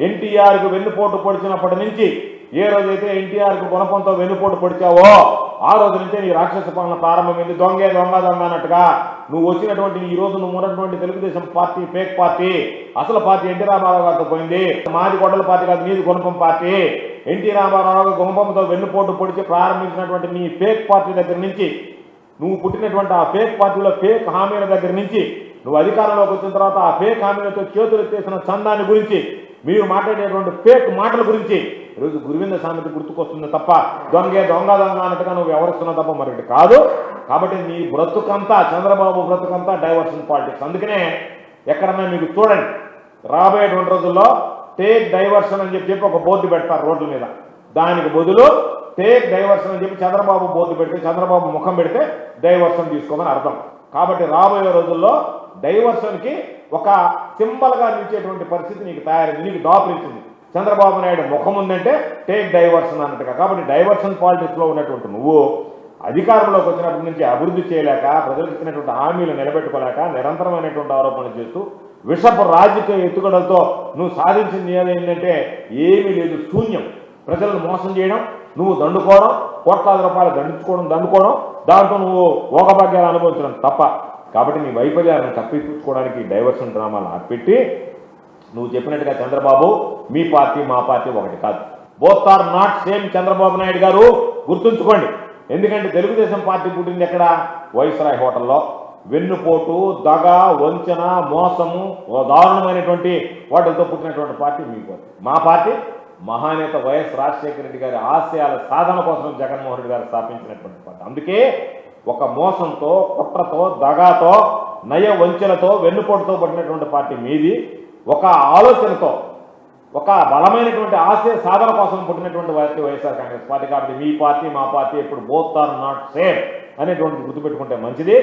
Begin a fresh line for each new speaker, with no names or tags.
ఎన్టీఆర్కు వెన్నుపోటు పొడిచినప్పటి నుంచి ఏ రోజైతే ఎన్టీఆర్కు గుణపంతో వెన్నుపోటు పొడిచావో ఆ రోజు నుంచే నీ రాక్షస పాలన ప్రారంభమైంది. దొంగ అన్నట్టుగా నువ్వు వచ్చినటువంటి ఈ రోజు నువ్వు ఉన్నటువంటి తెలుగుదేశం పార్టీ ఫేక్ పార్టీ. అసలు పార్టీ ఎన్టీ రామారావు గారితో పోయింది. మాది గొడ్డల పార్టీ కాదు, నీది గుణపం పార్టీ. ఎన్టీ రామారావు గుణపంతో వెన్నుపోటు పొడిచి ప్రారంభించినటువంటి నీ ఫేక్ పార్టీ దగ్గర నుంచి, నువ్వు పుట్టినటువంటి ఆ ఫేక్ పార్టీలో ఫేక్ హామీల దగ్గర నుంచి, నువ్వు అధికారంలోకి వచ్చిన తర్వాత ఆ ఫేక్ హామీలతో చేతులు ఎత్తేసిన చందాన్ని గురించి, మీరు మాట్లాడేటువంటి ఫేక్ మాటల గురించి ఈరోజు గురువింద సామెత గుర్తుకొస్తుంది తప్ప దొంగ అన్నట్టుగా నువ్వు వ్యవహరిస్తున్నావు తప్ప మరొకటి కాదు. కాబట్టి నీ బ్రతుకంతా చంద్రబాబు బ్రతుకంతా డైవర్షన్ పాలిటిక్స్. అందుకనే ఎక్కడన్నా మీకు చూడండి, రాబోయేటువంటి రోజుల్లో టేక్ డైవర్షన్ అని చెప్పి ఒక బోర్డు పెడతారు రోడ్ల మీద. దానికి బదులు టేక్ డైవర్షన్ అని చెప్పి చంద్రబాబు బోర్డు పెడితే, చంద్రబాబు ముఖం పెడితే డైవర్షన్ తీసుకోమని అర్థం. కాబట్టి రాబోయే రోజుల్లో డైవర్షన్కి ఒక సింబల్గా నిలిచేటువంటి పరిస్థితి నీకు తయారైంది, నీకు దాపురించింది. చంద్రబాబు నాయుడు ముఖం ఉందంటే టేక్ డైవర్షన్ అన్నట్టుగా. కాబట్టి డైవర్షన్ పాలిటిక్స్లో ఉన్నటువంటి నువ్వు అధికారంలోకి వచ్చినప్పటి నుంచి అభివృద్ధి చేయలేక, ప్రజలకు ఇచ్చినటువంటి హామీలు నిలబెట్టుకోలేక, నిరంతరమైనటువంటి ఆరోపణలు చేస్తూ విషపు రాజకీయ ఎత్తుగడలతో నువ్వు సాధించింది ఏదైందంటే ఏమీ లేదు, శూన్యం. ప్రజలను మోసం చేయడం, నువ్వు దండుకోవడం, కోట్లాది రూపాయలు దండుకోవడం, దాంతో నువ్వు భోగభాగ్యాలు అనుభవించడం తప్ప. కాబట్టి నీ వైఫల్యాలను తప్పించుకోవడానికి డైవర్షన్ డ్రామాలు ఆపెట్టి నువ్వు చెప్పినట్టుగా చంద్రబాబు మీ పార్టీ మా పార్టీ ఒకటి కాదు. Both are not same. Chandrababu Naidu garu గుర్తుంచుకోండి. ఎందుకంటే తెలుగుదేశం పార్టీ పుట్టింది ఎక్కడ? వైస్రాయ్ హోటల్లో. వెన్నుపోటు, దగ, వంచన, మోసము, దారుణమైనటువంటి వాటితో పుట్టినటువంటి పార్టీ మీ పార్టీ. మా పార్టీ మహానేత వైఎస్ రాజశేఖర రెడ్డి గారి ఆశయాల సాధన కోసం జగన్మోహన్ రెడ్డి గారు స్థాపించినటువంటి పార్టీ. అందుకే ఒక మోసంతో, కుట్రతో, దగాతో, నయ వంచనతో, వెన్నుపోటుతో పడినటువంటి పార్టీ మీది. ఒక ఆలోచనతో, ఒక బలమైనటువంటి ఆశయ సాధన కోసం పుట్టినటువంటి పార్టీ వైఎస్ఆర్ కాంగ్రెస్ పార్టీ. కాబట్టి మీ పార్టీ మా పార్టీ ఎప్పుడు బోత్ ఆర్ నాట్ సేమ్ అనేటువంటి గుర్తుపెట్టుకుంటే మంచిది.